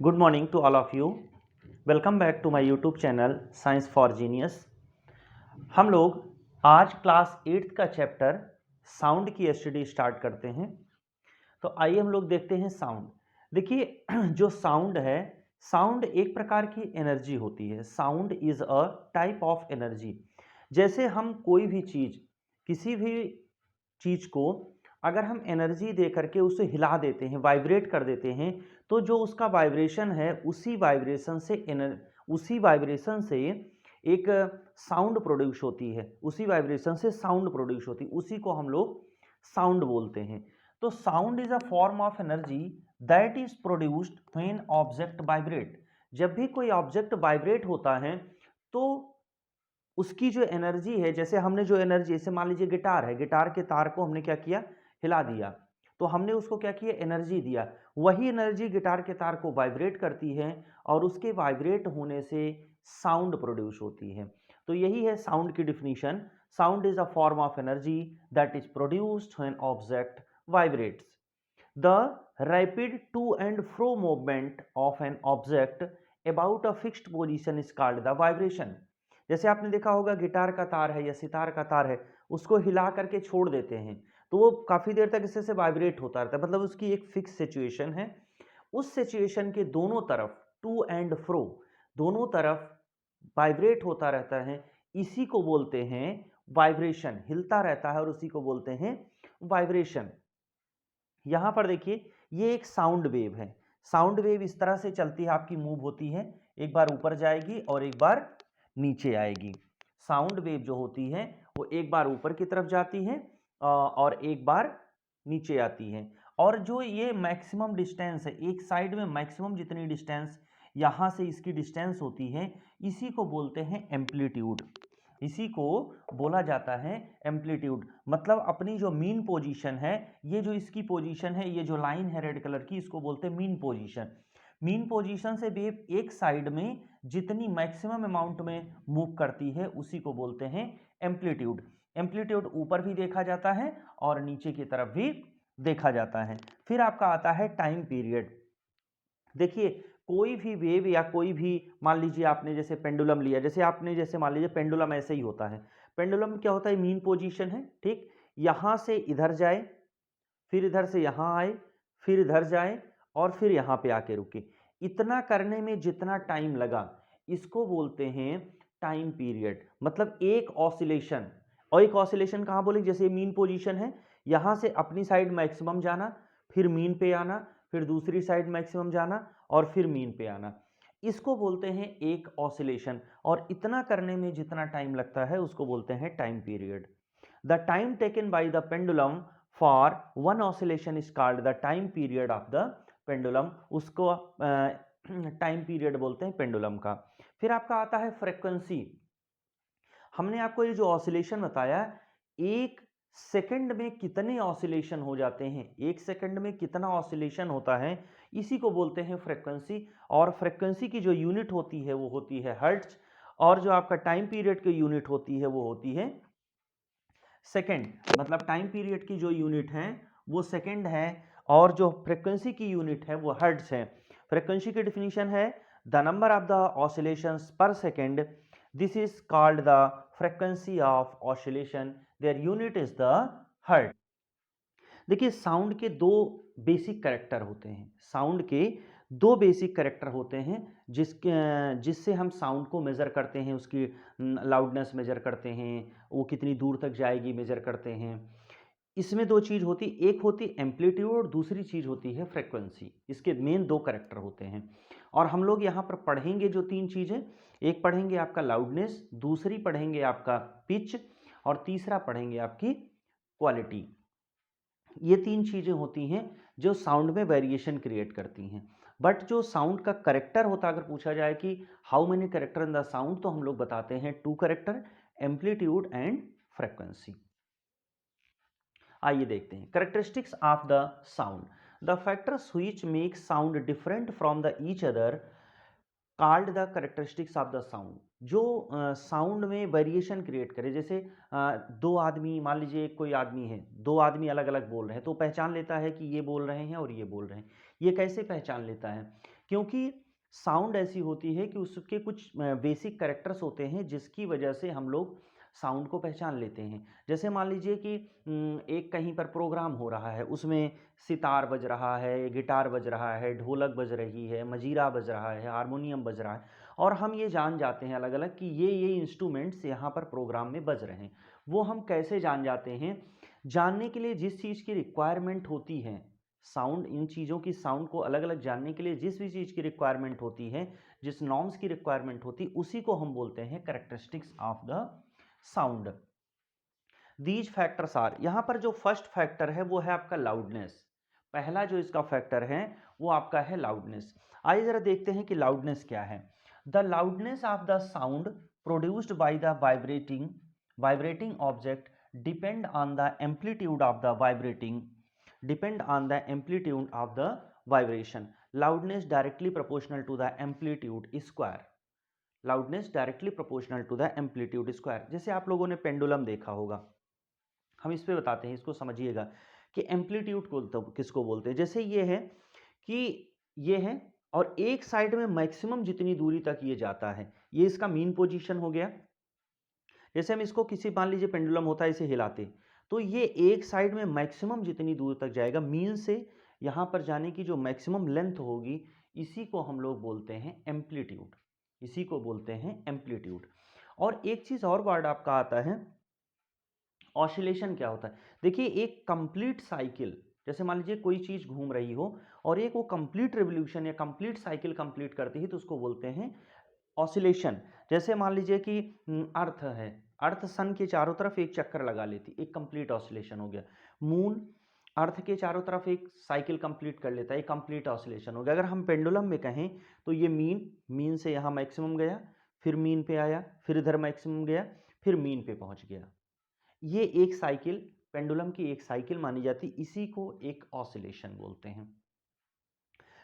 Good morning to all of you. Welcome back to my YouTube channel Science for Genius. हम लोग आज class 8th का chapter sound की study start करते हैं। तो आइए हम लोग देखते हैं साउंड। देखिए जो साउंड है, साउंड एक प्रकार की एनर्जी होती है। Sound is a type of energy. जैसे हम कोई भी चीज, किसी भी चीज को अगर हम एनर्जी दे करके उसे हिला देते हैं, वाइब्रेट कर देते हैं, तो जो उसका वाइब्रेशन है उसी वाइब्रेशन से एक साउंड प्रोड्यूस होती है, उसी वाइब्रेशन से साउंड प्रोड्यूस होती है, उसी को हम लोग साउंड बोलते हैं। तो sound is a form of energy that is produced when object vibrate. जब भी कोई ऑब्जेक्ट वाइब्रेट होता है तो उसकी जो एनर्जी है, जैसे हमने जो एनर्जी, जैसे मान लीजिए गिटार है, गिटार के तार को हमने क्या किया, हिला दिया, तो हमने उसको क्या किया, एनर्जी दिया। वही एनर्जी गिटार के तार को वाइब्रेट करती है और उसके वाइब्रेट होने से साउंड प्रोड्यूस होती है। तो यही है साउंड की definition. Sound is a form of energy that is produced when object vibrates. The rapid to and fro movement of an object about a fixed position is called the vibration. जैसे आपने देखा होगा guitar का तार है या सितार का तार है, उसको हिला करके छोड़ देते हैं तो वो काफी देर तक इससे वाइब्रेट होता रहता है, मतलब उसकी एक फिक्स सिचुएशन है। उस सिचुएशन के दोनों तरफ टू एंड फ्रो, दोनों तरफ वाइब्रेट होता रहता है, इसी को बोलते हैं वाइब्रेशन। हिलता रहता है और उसी को बोलते हैं वाइब्रेशन। यहां पर देखिए ये एक साउंड वेव है। साउंड वेव इस तरह से चलती है, आपकी मूव होती है, एक बार ऊपर जाएगी और एक बार नीचे आएगी। साउंड वेव जो होती है वो एक बार ऊपर की तरफ जाती है और एक बार नीचे आती है। और जो ये मैक्सिमम डिस्टेंस है, एक साइड में मैक्सिमम जितनी डिस्टेंस यहां से इसकी डिस्टेंस होती है, इसी को बोलते हैं एम्पलीट्यूड। इसी को बोला जाता है एम्पलीट्यूड। मतलब अपनी जो मीन पोजीशन है, ये जो इसकी पोजीशन है, ये जो लाइन है रेड कलर की, इसको बोलते हैं मीन पोजीशन। मीन पोजीशन से वेव एक साइड में जितनी मैक्सिमम अमाउंट में मूव करती है उसी को बोलते हैं एम्पलीट्यूड। एम्पलीट्यूड ऊपर भी देखा जाता है और नीचे की तरफ भी देखा जाता है। फिर आपका आता है टाइम पीरियड। देखिए कोई भी वेव या कोई भी, मान लीजिए आपने जैसे पेंडुलम लिया, जैसे मान लीजिए पेंडुलम ऐसे ही होता है। पेंडुलम क्या होता है, मीन पोजीशन है, ठीक, यहां से इधर जाए, फिर इधर से यहां आए, फिर इधर जाए और फिर यहां पे आके रुके। इतना करने में जितना टाइम लगा इसको बोलते हैं टाइम पीरियड। मतलब एक ऑसिलेशन, और एक ऑसिलेशन कहां बोले, जैसे मीन पोजीशन है, यहां से अपनी साइड मैक्सिमम जाना, फिर मीन पे आना, फिर दूसरी साइड मैक्सिमम जाना और फिर मीन पे आना, इसको बोलते हैं एक ऑसिलेशन। और इतना करने में जितना टाइम लगता है उसको बोलते हैं time period. The time taken by the pendulum for one oscillation is called the time period of the pendulum. उसको टाइम पीरियड बोलते हैं पेंडुलम का। फिर आपका आता है फ्रीक्वेंसी। हमने आपको ये जो ऑसिलेशन बताया, एक सेकंड में कितने ऑसिलेशन हो जाते हैं, एक सेकंड में कितना ऑसिलेशन होता है, इसी को बोलते हैं फ्रीक्वेंसी। और फ्रीक्वेंसी की जो यूनिट होती है वो होती है हर्ट्ज, और जो आपका टाइम पीरियड की यूनिट होती है वो होती है सेकंड। मतलब टाइम पीरियड की जो यूनिट है वो सेकंड है और जो फ्रीक्वेंसी की यूनिट है वो हर्ट्ज है। फ्रीक्वेंसी की डिफिनीशन है the number of the oscillations per second, this is called the frequency of oscillation, their unit is the hertz. देखिए साउंड के दो बेसिक कैरेक्टर होते हैं, साउंड के दो बेसिक कैरेक्टर होते हैं जिससे हम साउंड को मेजर करते हैं, उसकी लाउडनेस मेजर करते हैं, वो कितनी दूर तक जाएगी मेजर करते हैं। इसमें दो चीज होती, एक होती एम्पलीट्यूड और दूसरी चीज होती है फ्रीक्वेंसी। इसके मेन दो कैरेक्टर होते हैं और हम लोग यहाँ पर पढ़ेंगे जो तीन चीजें, एक पढ़ेंगे आपका लाउडनेस, दूसरी पढ़ेंगे आपका पिच और तीसरा पढ़ेंगे आपकी क्वालिटी। ये तीन चीजें होती हैं जो साउंड में वेरिएशन क्रिएट करती हैं। बट जो साउंड का करेक्टर होता है, अगर पूछा जाए कि how many character in the sound, तो हम लोग बताते हैं two character, amplitude and frequency. आइए देखते हैं characteristics of the sound. The factors which make sound different from the each other called the characteristics of the sound. जो sound में वेरिएशन क्रिएट करे, जैसे दो आदमी, मान लीजिए कोई आदमी है, दो आदमी अलग अलग बोल रहे हैं तो पहचान लेता है कि ये बोल रहे हैं और ये बोल रहे हैं। ये कैसे पहचान लेता है? क्योंकि साउंड ऐसी होती है कि उसके कुछ बेसिक कैरेक्टर्स होते हैं जिसकी वजह से हम लोग साउंड को पहचान लेते हैं। जैसे मान लीजिए कि एक कहीं पर प्रोग्राम हो रहा है, उसमें सितार बज रहा है, गिटार बज रहा है, ढोलक बज रही है, मजीरा बज रहा है, हारमोनियम बज रहा है, और हम ये जान जाते हैं अलग अलग कि ये इंस्ट्रूमेंट्स यहाँ पर प्रोग्राम में बज रहे हैं। वो हम कैसे जान जाते हैं? जानने के लिए जिस चीज़ की रिक्वायरमेंट होती है, साउंड, इन चीज़ों की साउंड को अलग अलग जानने के लिए जिस भी चीज़ की रिक्वायरमेंट होती है, जिस नॉर्म्स की रिक्वायरमेंट होती है, उसी को हम बोलते हैं characteristics of the sound. These factors are, यहाँ पर जो फर्स्ट फैक्टर है वो है आपका लाउडनेस। पहला जो इसका फैक्टर है वो आपका है लाउडनेस। आइए जरा देखते हैं कि लाउडनेस क्या है। The loudness of the sound produced by the vibrating object depend on the amplitude of the vibration. Loudness directly proportional to the amplitude square. Loudness directly proportional to the amplitude square. जैसे आप लोगों ने pendulum देखा होगा, हम इस पे बताते हैं, इसको समझिएगा कि एम्पलीट्यूड को तो किसको बोलते हैं। जैसे ये है कि ये है और एक साइड में मैक्सिमम जितनी दूरी तक ये जाता है, ये इसका मीन पोजीशन हो गया। जैसे हम इसको किसी, मान लीजिए पेंडुलम होता है, इसे हिलाते तो ये एक साइड में मैक्सिमम जितनी दूर तक जाएगा, मीन से यहाँ पर जाने की जो मैक्सिमम लेंथ होगी, इसी को हम लोग बोलते हैं एम्पलीट्यूड। इसी को बोलते हैं एम्पलीट्यूड। और एक चीज़ और वर्ड आपका आता है, ऑसिलेशन क्या होता है? देखिए, एक कंप्लीट साइकिल, जैसे मान लीजिए कोई चीज़ घूम रही हो और एक वो कंप्लीट रिवोल्यूशन या कंप्लीट साइकिल कंप्लीट करती है, तो उसको बोलते हैं ऑसिलेशन। जैसे मान लीजिए कि अर्थ है, अर्थ सन के चारों तरफ एक चक्कर लगा लेती, एक कंप्लीट ऑसिलेशन हो गया। मून अर्थ के चारों तरफ एक साइकिल कंप्लीट कर लेता है, एक कंप्लीट ऑसिलेशन हो गया। अगर हम पेंडुलम में कहें तो ये मीन से यहाँ मैक्सिमम गया, फिर मीन पे आया, फिर इधर मैक्सिमम गया, फिर मीन पे पहुंच गया। ये एक साइकिल, पेंडुलम की एक साइकिल मानी जाती, इसी को एक ऑसिलेशन बोलते हैं।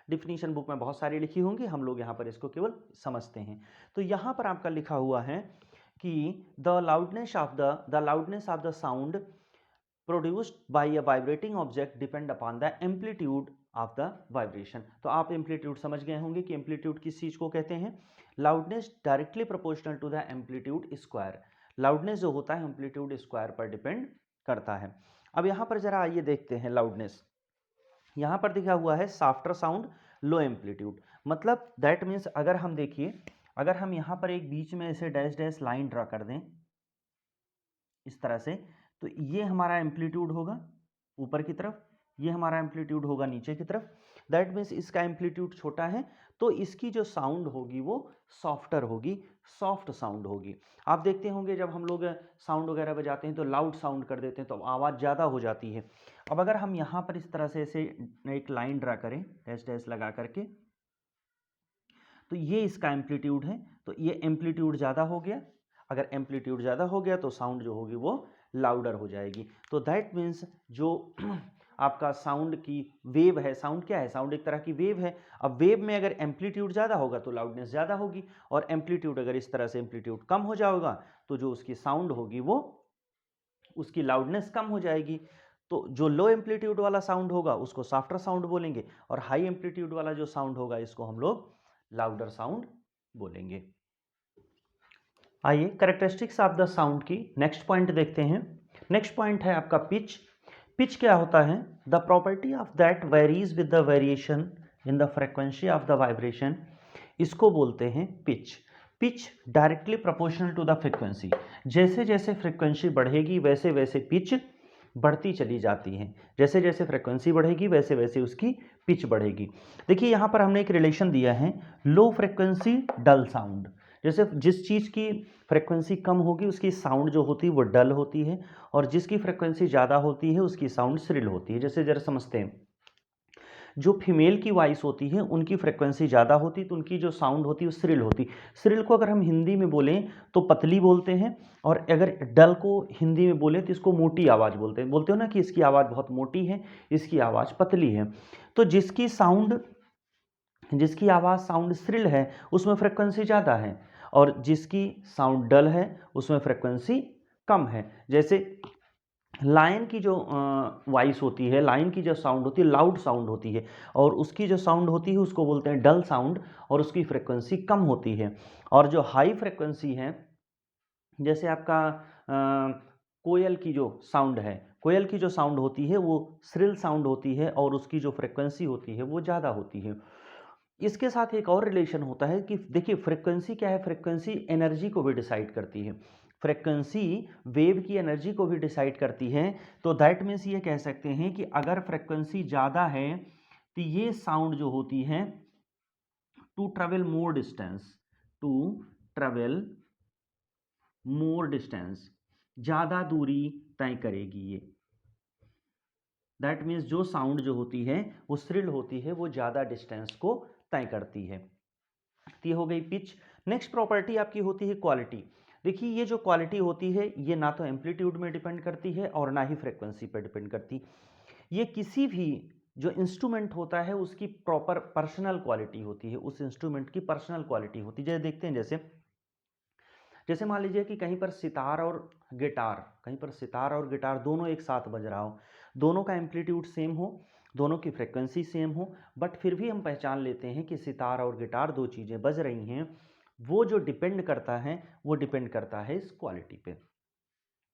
डिफिनीशन बुक में बहुत सारी लिखी होंगी, हम लोग यहाँ पर इसको केवल समझते हैं। तो यहाँ पर आपका लिखा हुआ है कि the loudness of the sound produced bye a vibrating object depend upon the amplitude of the vibration. तो आप एम्पलीट्यूड समझ गए होंगे कि एम्पलीट्यूड किस चीज को कहते हैं। Loudness directly proportional to the amplitude square. Loudness जो होता है एम्पलीट्यूड स्क्वायर पर डिपेंड करता है। अब यहाँ पर जरा आइए देखते हैं लाउडनेस। यहाँ पर दिखा हुआ है सॉफ्टर साउंड, लो एम्पलीट्यूड। मतलब दैट मीन्स, अगर हम देखिए, अगर हम यहाँ पर एक बीच में ऐसे डैश डैश लाइन ड्रा कर दें इस तरह से, तो ये हमारा एम्पलीट्यूड होगा ऊपर की तरफ, ये हमारा एम्पलीट्यूड होगा नीचे की तरफ। दैट मीन्स इसका एम्पलीट्यूड छोटा है, तो इसकी जो साउंड होगी वो सॉफ्टर होगी, सॉफ्ट साउंड होगी। आप देखते होंगे जब हम लोग साउंड वगैरह बजाते हैं तो लाउड साउंड कर देते हैं तो आवाज़ ज़्यादा हो जाती है। अब अगर हम यहाँ पर इस तरह से ऐसे एक लाइन ड्रा करें डैश डैश लगा करके, तो ये इसका एम्पलीट्यूड है, तो ये एम्पलीट्यूड ज़्यादा हो गया। अगर एम्पलीट्यूड ज़्यादा हो गया तो साउंड जो होगी वो लाउडर हो जाएगी। तो दैट मीन्स जो आपका साउंड की वेव है, साउंड क्या है, साउंड एक तरह की वेव है। अब वेव में अगर एम्पलीट्यूड ज़्यादा होगा तो लाउडनेस ज़्यादा होगी, और एम्पलीट्यूड अगर इस तरह से एम्पलीट्यूड कम हो जाएगा तो जो उसकी साउंड होगी वो, उसकी लाउडनेस कम हो जाएगी। तो जो लो एम्पलीट्यूड वाला साउंड होगा उसको सॉफ्टर साउंड बोलेंगे, और हाई एम्पलीट्यूड वाला जो साउंड होगा इसको हम लोग लाउडर साउंड बोलेंगे। आइए कैरेक्टरिस्टिक्स ऑफ द साउंड की नेक्स्ट पॉइंट देखते हैं। नेक्स्ट पॉइंट है आपका पिच। पिच क्या होता है? The property of that varies with the variation in the frequency of the vibration, इसको बोलते हैं pitch. Pitch directly proportional to the frequency. जैसे जैसे फ्रीक्वेंसी बढ़ेगी वैसे वैसे पिच बढ़ती चली जाती है। जैसे जैसे फ्रीक्वेंसी बढ़ेगी वैसे वैसे उसकी पिच बढ़ेगी। देखिए यहाँ पर हमने एक रिलेशन दिया है, लो फ्रीक्वेंसी डल साउंड। जैसे जिस चीज़ की फ्रीक्वेंसी कम होगी उसकी साउंड जो होती है वो डल होती है, और जिसकी फ्रीक्वेंसी ज़्यादा होती है उसकी साउंड श्रिल होती है। जैसे जरा समझते हैं, जो फीमेल की वॉइस होती है उनकी फ्रीक्वेंसी ज़्यादा होती है तो उनकी जो साउंड होती है वो श्रिल होती। श्रिल को अगर हम हिंदी में बोलें तो पतली बोलते हैं, और अगर डल को हिंदी में बोलें तो इसको मोटी आवाज़ बोलते हैं। बोलते हो ना कि इसकी आवाज़ बहुत मोटी है, इसकी आवाज़ पतली है। तो जिसकी आवाज़ साउंड श्रिल है उसमें फ्रीक्वेंसी ज़्यादा है, और जिसकी साउंड डल है उसमें फ्रीक्वेंसी कम है। जैसे लायन की जो वॉइस होती है, लायन की जो साउंड होती है लाउड साउंड होती है, और उसकी जो साउंड होती है उसको बोलते हैं डल साउंड, और उसकी फ्रिक्वेंसी कम होती है। और जो हाई फ्रिक्वेंसी है, जैसे आपका कोयल की जो साउंड है, कोयल की जो साउंड होती है वो श्रिल साउंड होती है, और उसकी जो फ्रिक्वेंसी होती है वो ज़्यादा होती है। इसके साथ एक और रिलेशन होता है कि देखिए फ्रिक्वेंसी क्या है, फ्रिक्वेंसी एनर्जी को भी डिसाइड करती है, फ्रिक्वेंसी वेव की एनर्जी को भी डिसाइड करती है। तो दैट मीन्स ये कह सकते हैं कि अगर फ्रिक्वेंसी ज़्यादा है तो ये साउंड जो होती है to travel more distance, to travel more distance, ज़्यादा दूरी तय करेगी ये। दैट मीन्स जो साउंड जो होती है वो श्रिल होती है, वो ज़्यादा डिस्टेंस को तय करती है। ये हो गई पिच। नेक्स्ट प्रॉपर्टी आपकी होती है क्वालिटी। देखिए ये जो क्वालिटी होती है ये ना तो एम्पलीट्यूड में डिपेंड करती है और ना ही फ्रीक्वेंसी पर डिपेंड करती। ये किसी भी जो इंस्ट्रूमेंट होता है उसकी प्रॉपर पर्सनल क्वालिटी होती है, उस इंस्ट्रूमेंट की पर्सनल क्वालिटी होती है। जैसे देखते हैं, जैसे जैसे मान लीजिए कि कहीं पर सितार और गिटार, कहीं पर सितार और गिटार दोनों एक साथ बज रहा हो, दोनों का एम्पलीट्यूड सेम हो, दोनों की फ्रिक्वेंसी सेम हो, बट फिर भी हम पहचान लेते हैं कि सितार और गिटार दो चीज़ें बज रही हैं। वो जो डिपेंड करता है वो डिपेंड करता है इस क्वालिटी पे।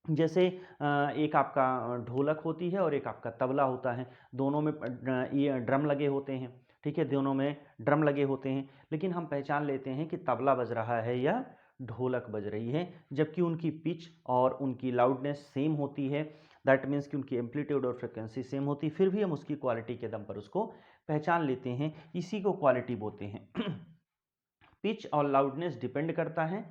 जैसे एक आपका ढोलक होती है और एक आपका तबला होता है, दोनों में ये ड्रम लगे होते हैं, ठीक है, दोनों में ड्रम लगे होते हैं, लेकिन हम पहचान लेते हैं कि तबला बज रहा है या ढोलक बज रही है, जबकि उनकी पिच और उनकी लाउडनेस सेम होती है। दैट मीन्स कि उनकी एम्पलीट्यूड और फ्रिक्वेंसी सेम होती है, फिर भी हम उसकी क्वालिटी के दम पर उसको पहचान लेते हैं, इसी को क्वालिटी बोलते हैं। पिच और लाउडनेस डिपेंड करता है,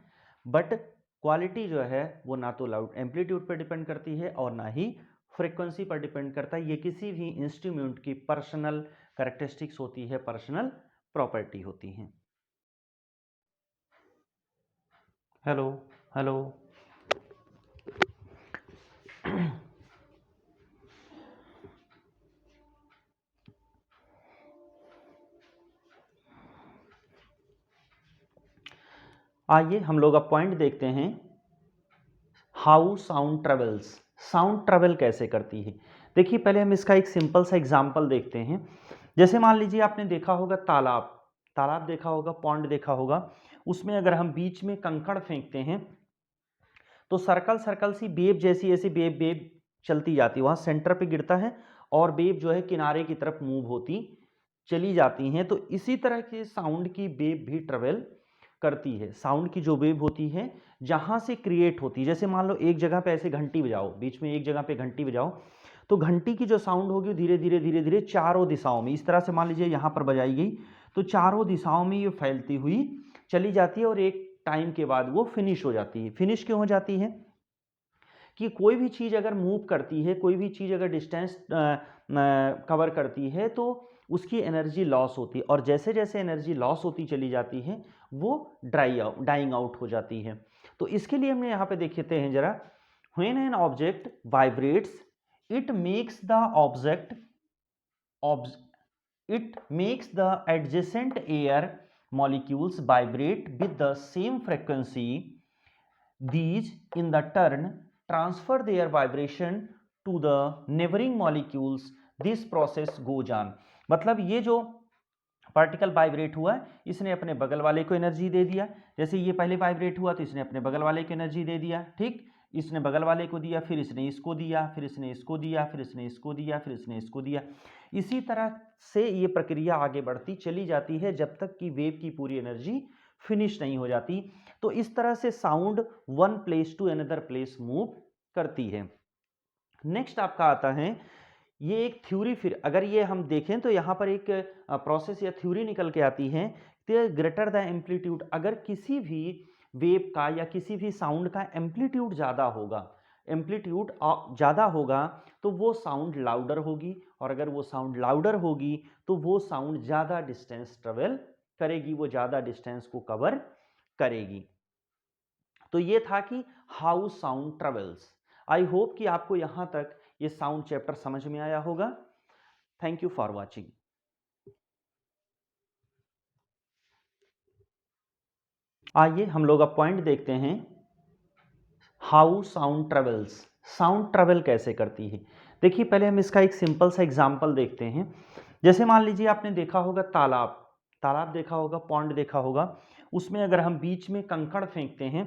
बट क्वालिटी जो है वो ना तो लाउड एम्पलीट्यूड पर डिपेंड करती है और ना ही फ्रीक्वेंसी पर डिपेंड करता है। ये किसी भी इंस्ट्रूमेंट की पर्सनल कैरेक्टरिस्टिक्स होती है, पर्सनल प्रॉपर्टी होती हैं। Hello, hello. आइए हम लोग अब पॉइंट देखते हैं, how sound travels. Sound travel कैसे करती है। देखिए पहले हम इसका एक सिंपल सा एग्जांपल देखते हैं। जैसे मान लीजिए आपने देखा होगा तालाब, तालाब देखा होगा, पॉन्ड देखा होगा, उसमें अगर हम बीच में कंकड़ फेंकते हैं तो सर्कल सर्कल सी वेव जैसी ऐसी वेव वेव चलती जाती है, वहाँ सेंटर पे गिरता है और वेव जो है किनारे की तरफ मूव होती चली जाती हैं। तो इसी तरह के साउंड की वेव भी ट्रेवल करती है। साउंड की जो वेव होती है जहाँ से क्रिएट होती है, जैसे मान लो एक जगह पे ऐसे घंटी बजाओ, बीच में एक जगह पे घंटी बजाओ, तो घंटी की जो साउंड होगी धीरे धीरे धीरे धीरे चारों दिशाओं में, इस तरह से मान लीजिए यहाँ पर बजाई गई तो चारों दिशाओं में ये फैलती हुई चली जाती है और एक टाइम के बाद वो फिनिश हो जाती है। फिनिश क्यों हो जाती है कि कोई भी चीज़ अगर मूव करती है, कोई भी चीज़ अगर डिस्टेंस कवर करती है तो उसकी एनर्जी लॉस होती है, और जैसे जैसे एनर्जी लॉस होती चली जाती है वो डाइंग आउट हो जाती है। तो इसके लिए हमने यहाँ पे देखते हैं जरा, when an object vibrates it makes the object it makes the adjacent air molecules vibrate with the same frequency. These in the turn transfer their vibration to the neighboring molecules. This process goes on. मतलब ये जो particle vibrate हुआ इसने अपने बगल वाले को energy दे दिया, जैसे ये पहले वाइब्रेट हुआ तो इसने अपने बगल वाले को एनर्जी दे दिया, ठीक, इसने बगल वाले को दिया, फिर इसने इसको दिया, फिर इसने इसको दिया, फिर इसने इसको दिया, फिर इसने इसको दिया। इसी तरह से ये प्रक्रिया आगे बढ़ती चली जाती है जब तक कि वेव की पूरी एनर्जी फिनिश नहीं हो जाती। तो इस तरह से sound one place to another place move करती है। नेक्स्ट आपका आता है, ये एक थ्योरी, फिर अगर ये हम देखें तो यहाँ पर एक प्रोसेस या थ्योरी निकल के आती है कि ग्रेटर द एम्पलीट्यूड, अगर किसी भी वेव का या किसी भी साउंड का एम्पलीट्यूड ज़्यादा होगा, एम्पलीट्यूड ज़्यादा होगा तो वो साउंड लाउडर होगी, और अगर वो साउंड लाउडर होगी तो वो साउंड ज़्यादा डिस्टेंस ट्रेवल करेगी, वो ज़्यादा डिस्टेंस को कवर करेगी। तो ये था कि how sound travels. I hope कि आपको यहाँ तक ये साउंड चैप्टर समझ में आया होगा। Thank you for watching. आइए हम लोग अब पॉइंट देखते हैं, how sound travels, sound travel कैसे करती है। देखिए पहले हम इसका एक सिंपल सा एग्जांपल देखते हैं। जैसे मान लीजिए आपने देखा होगा तालाब, तालाब देखा होगा, पॉन्ड देखा होगा, उसमें अगर हम बीच में कंकड़ फेंकते हैं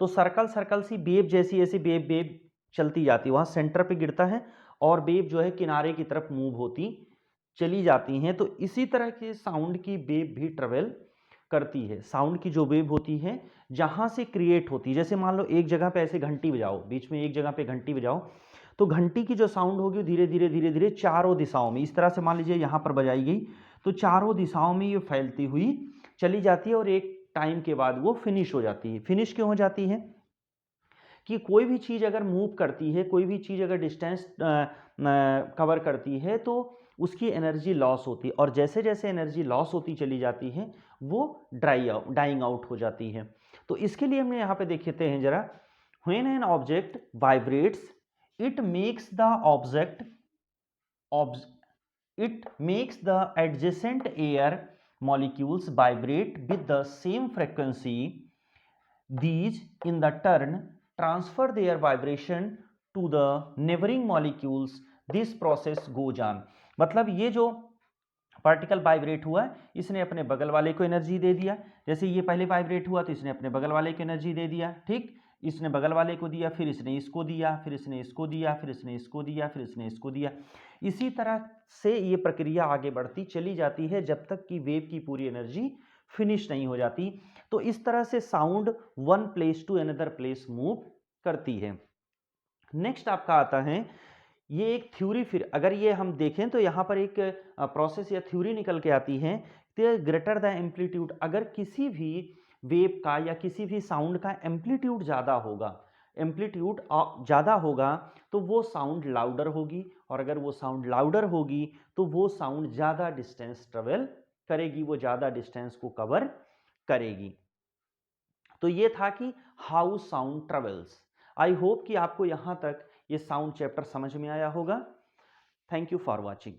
तो सर्कल सर्कल सी वेव जैसी ऐसी वेव वेव चलती जाती है, वहाँ सेंटर पे गिरता है और वेव जो है किनारे की तरफ मूव होती चली जाती हैं। तो इसी तरह के साउंड की वेव भी ट्रेवल करती है। साउंड की जो वेव होती है जहाँ से क्रिएट होती है, जैसे मान लो एक जगह पे ऐसे घंटी बजाओ, बीच में एक जगह पे घंटी बजाओ, तो घंटी की जो साउंड होगी धीरे धीरे धीरे धीरे चारों दिशाओं में, इस तरह से मान लीजिए यहाँ पर बजाई गई तो चारों दिशाओं में ये फैलती हुई चली जाती है और एक टाइम के बाद वो फिनिश हो जाती है। फिनिश क्यों हो जाती है कि कोई भी चीज़ अगर मूव करती है, कोई भी चीज़ अगर डिस्टेंस कवर करती है तो उसकी एनर्जी लॉस होती है और जैसे जैसे एनर्जी लॉस होती चली जाती है वो डाइंग आउट हो जाती है। तो इसके लिए हमने यहाँ पे देखते हैं जरा, when an object vibrates it makes the object it makes the adjacent air molecules vibrate with the same frequency. These in the turn transfer their vibration to the neighboring molecules. This process goes on. मतलब ये जो particle vibrate हुआ इसने अपने बगल वाले को energy दे दिया, जैसे ये पहले वाइब्रेट हुआ तो इसने अपने बगल वाले को एनर्जी दे दिया, ठीक, इसने बगल वाले को दिया, फिर इसने इसको दिया, फिर इसने इसको दिया, फिर इसने इसको दिया, फिर इसने इसको दिया। इसी तरह से ये प्रक्रिया आगे बढ़ती चली जाती है जब तक कि वेव की पूरी एनर्जी फिनिश नहीं हो जाती। तो इस तरह से sound one place to another place move करती है। नेक्स्ट आपका आता है ये एक थ्योरी, फिर अगर ये हम देखें तो यहाँ पर एक प्रोसेस या थ्योरी निकल के आती है, ग्रेटर द एम्पलीट्यूड, अगर किसी भी वेव का या किसी भी साउंड का एम्पलीट्यूड ज़्यादा होगा, एम्पलीट्यूड ज़्यादा होगा तो वो साउंड लाउडर होगी, और अगर वो साउंड लाउडर होगी तो वो साउंड ज़्यादा डिस्टेंस ट्रेवल करेगी, वो ज़्यादा डिस्टेंस को कवर करेगी। तो ये था कि how sound travels. I hope कि आपको यहाँ तक ये साउंड चैप्टर समझ में आया होगा। Thank you for watching.